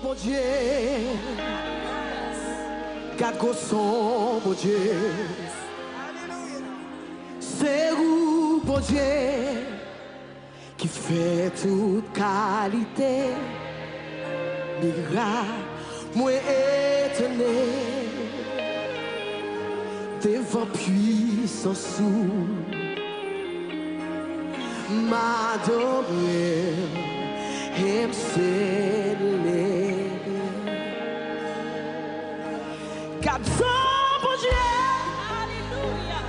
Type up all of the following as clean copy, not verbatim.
bon Dieu, quatre gossons, bon Dieu. C'est vous, bon Dieu, qui fait toute qualité. Miracle, moi étonné, devant puissance sous m'adorer et me sceller. Quatre ans, bon Dieu, alléluia.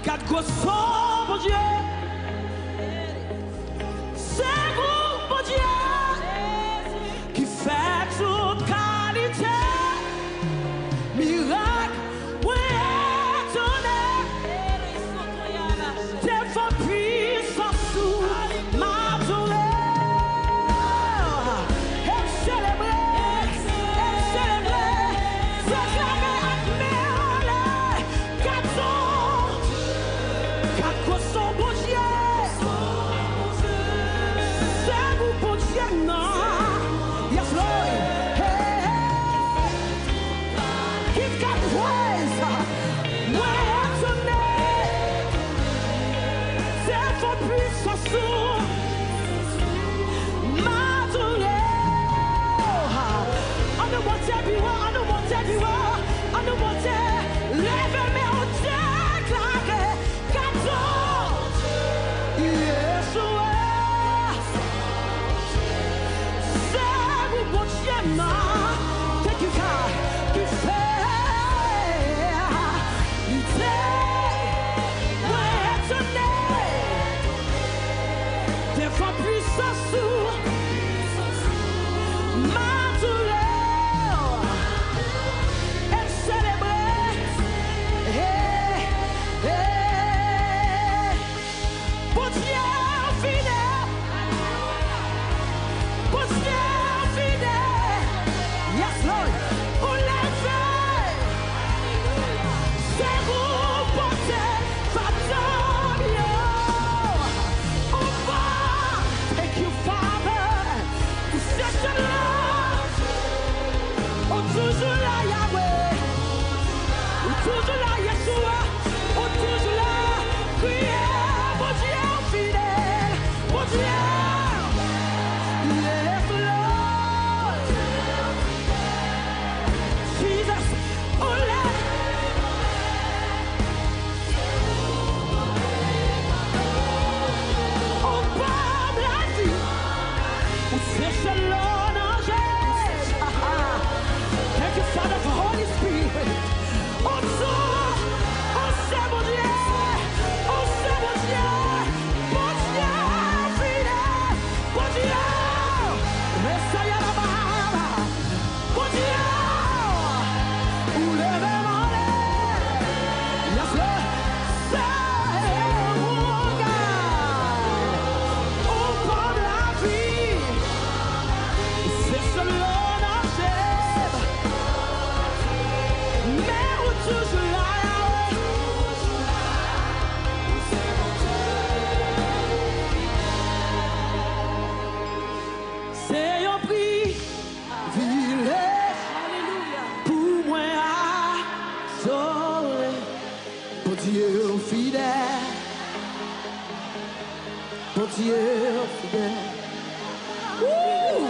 Quatre gossons, bon Dieu, c'est vous, bon Dieu, qui fait toute qualité, miracle, oui, étonné, devant puissance sous ma douleur, et célébrer, déclarer admirer, quatre gossons, bon Dieu, c'est vous, bon Dieu, non. Yes, Lord. Hey, hey. Give God praise. Ouais, étonné. C'est votre puissance sous ma douleur. On ne monte everywhere, on ne monte everywhere, on ne monte. Lève-moi au déclaré. Quatre yes, ouais. C'est vous, bon Dieu, non. Thank you, God, qui fait l'idée, ouais, étonné, devant puissance sous ma douleur, et célébrer, bon Dieu fidèle, bon Dieu fidèle, yes Lord, on l'a fait, c'est vous porter, pas tant mieux, on va, thank you Father, pour cette love, on toujours là Yahweh, on toujours là Yeshua, on toujours là, prière, bon Dieu fidèle, bon Dieu, yes Lord, Jesus, on l'a, on parle la vie, on cherche l'onager. Thank you, Father, for Holy Spirit. On sort, on sait mon Dieu, on sait mon Dieu, fidèle, bon Dieu, reste à la barre, bon Dieu, ou levez-moi yes Lord, c'est mon gars, on prend la vie, c'est selon nos chefs, mais on toujours là, c'est un prix, vilain, pour moi adorer, bon Dieu fidèle, bon Dieu fidèle. Ouh!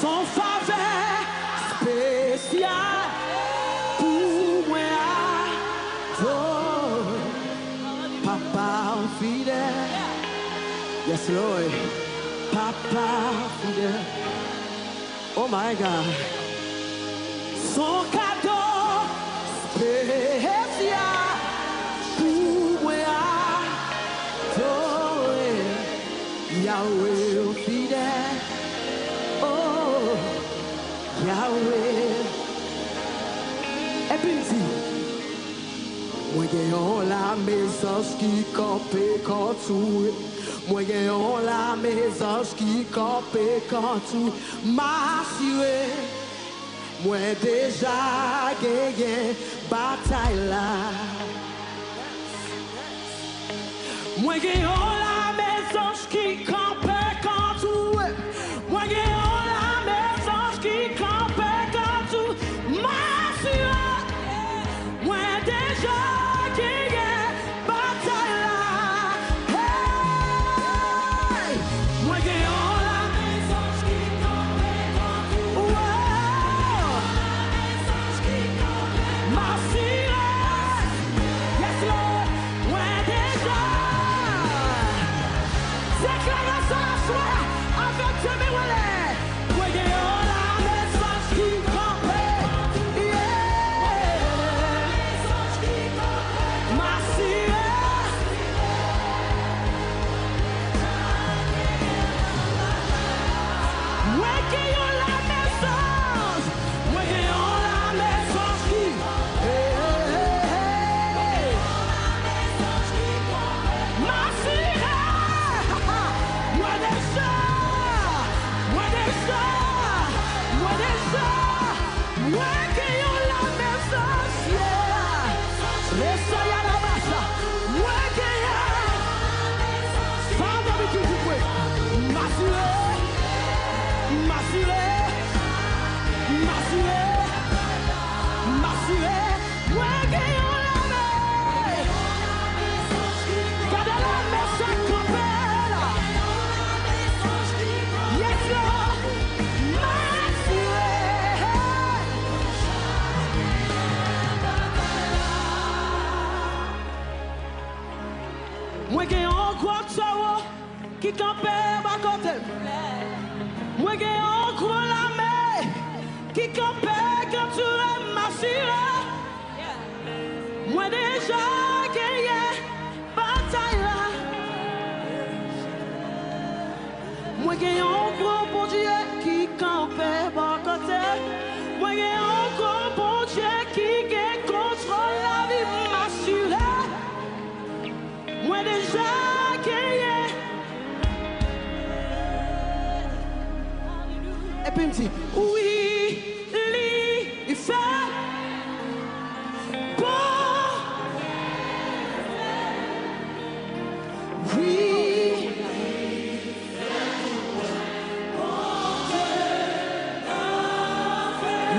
Son faveur spécial pour moi adorer, papa fidèle, yes Lord, papa fidèle, oh my God, son cadeau spécial pour moi adorer, Yahweh fidèle, oh Yahweh. Et puis il dit, moi gagnons la maison qui campe quand tout. Moi gagnons la maison qui campe quand tout. M'assurer, moi déjà gagné bataille là. Moi gagnons la maison qui campe quand tout. Moi gagnons la maison. Moi qui en crois que ça qui campait à côté. Moi qui en crois la mer qui campait quand tu m'assurais. Moi déjà gagné bataille là. Moi qui en crois pour Dieu qui campait à côté. Moi qui en crois pour Dieu qui contrôle la vie m'assurait. Moi déjà gagné. Et puis il me dit, oui, il fait bon. Oui.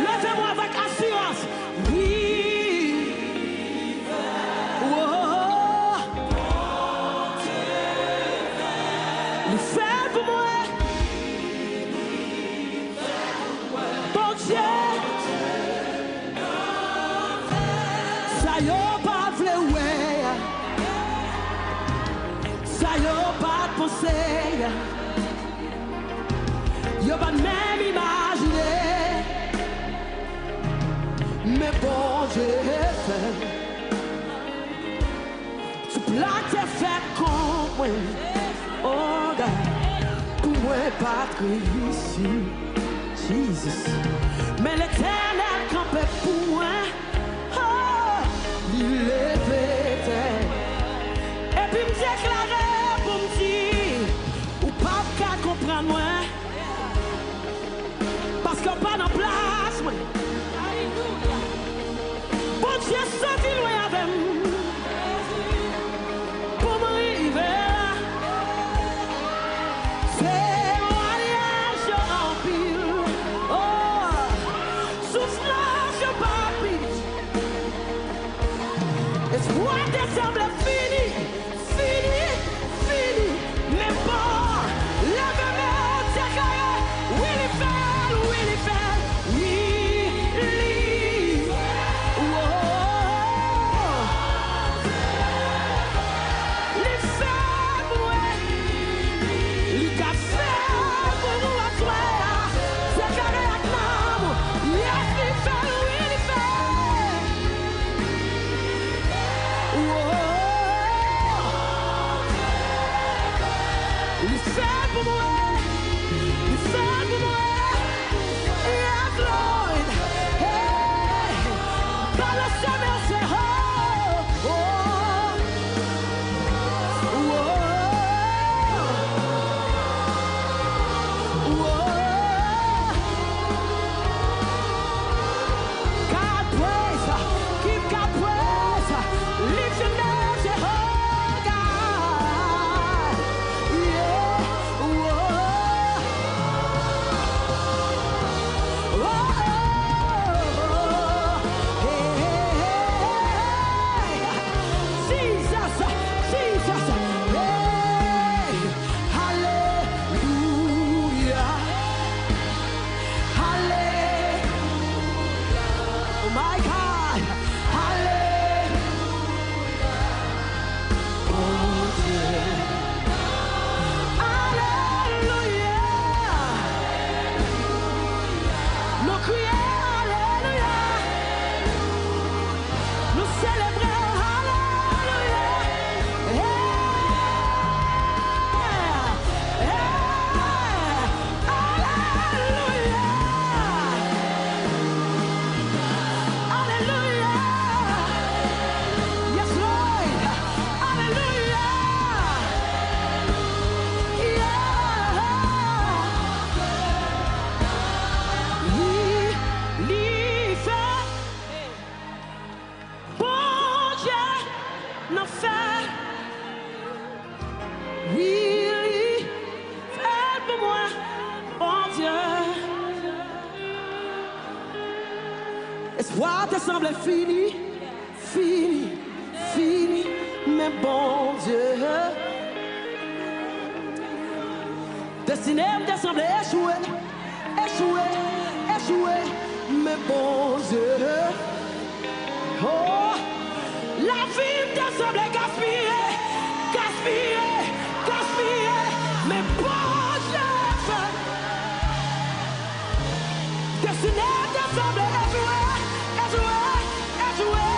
Levez-moi avec assurance. Oui. Il fait pour moi. Bon Dieu. Ça y est pas vle ouais. Ça y est pas penser. Yo pas même imaginer. Mais bon Dieu fait. Tu plaques tes faits comme moi. Oh God, pour moi pas ici, Jesus. Mais l'Éternel campait pour moi. Oh, il est fait. Et puis me déclarer pour me dire, ou pas qu'à comprendre moi, parce qu'on pas dans place moi. Bon Dieu sorti loin avec moi. Pour m'arriver. Moi décembre fini, fini, fini. Mais bon, lève-moi, déclare, oui, il fait, oui, il fait, oui, il fait pour moi, il a fait pour moi, toi, déclare avec nous, yes, il fait, oui, il fait. Whoa. Espoir te semblait fini, fini, fini, mais bon Dieu. Destiné te semblait échouer, échouer, échouer, mais bon Dieu. Oh, la vie te semblait gaspiller, gaspiller, gaspiller, mais bon Dieu. Destiné te semblait échouer, échouer, échouer,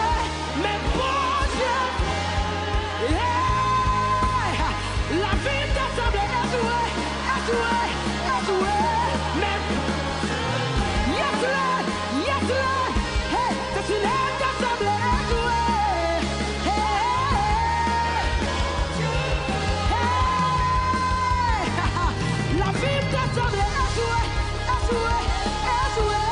mais bon Dieu. Yeah. La vie te semblait échouer, échouer, échouer, mais yes Lord, yes Lord. Hey, destiné te semblait échouer. Hey, la vie te semblait échouer, échouer, échouer.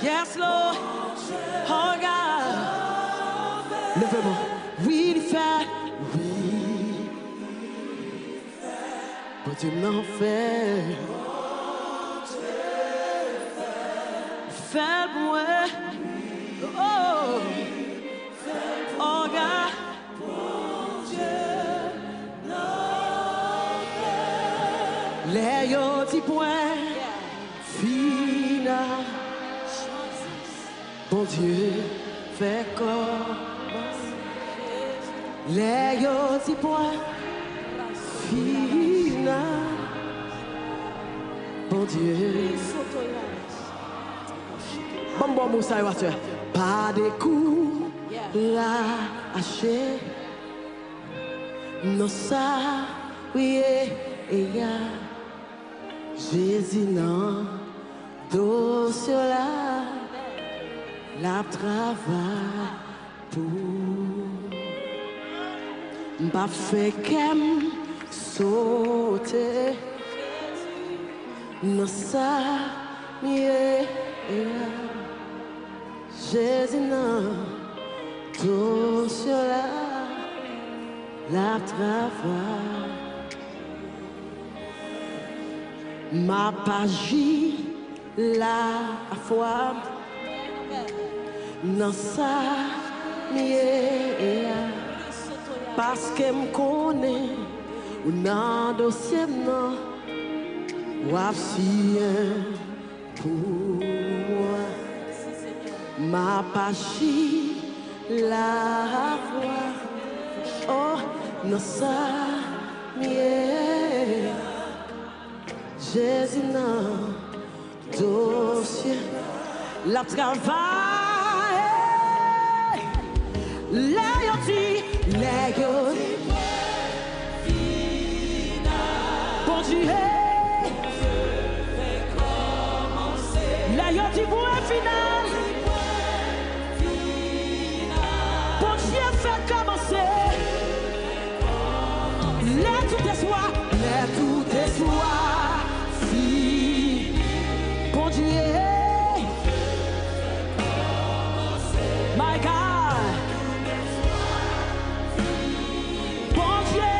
Yes, Lord. Oh, God. Levez-moi. Oui, il fait. Oui. Bon Dieu m'en fait. Fais moi. Oh. Oh, God. Les petits points. Final. Bon Dieu, fait commencer les petits points final. Bon Dieu, bon Moussa, pas de coups lâchés. Non, ça, oui, et ya, Jésus, non, dossier là. La travail pour pas fait qu'elle sauter non ça mieux Jésus non tout sur la travail ma page la foi non ça mieux parce que me connaît ou non dossier non voici pour moi ma page la foi oh non ça mieux Jésus non dossier la travail les bon Dieu les point final bon Dieu fait commencer les tout est soir si bon Dieu my God bon Dieu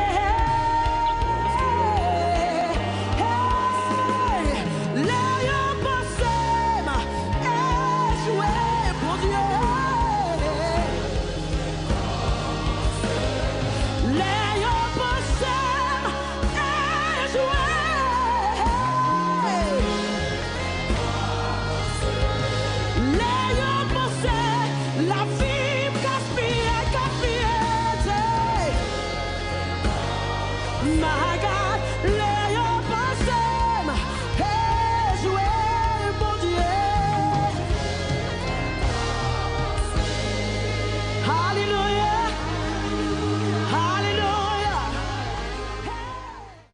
my God.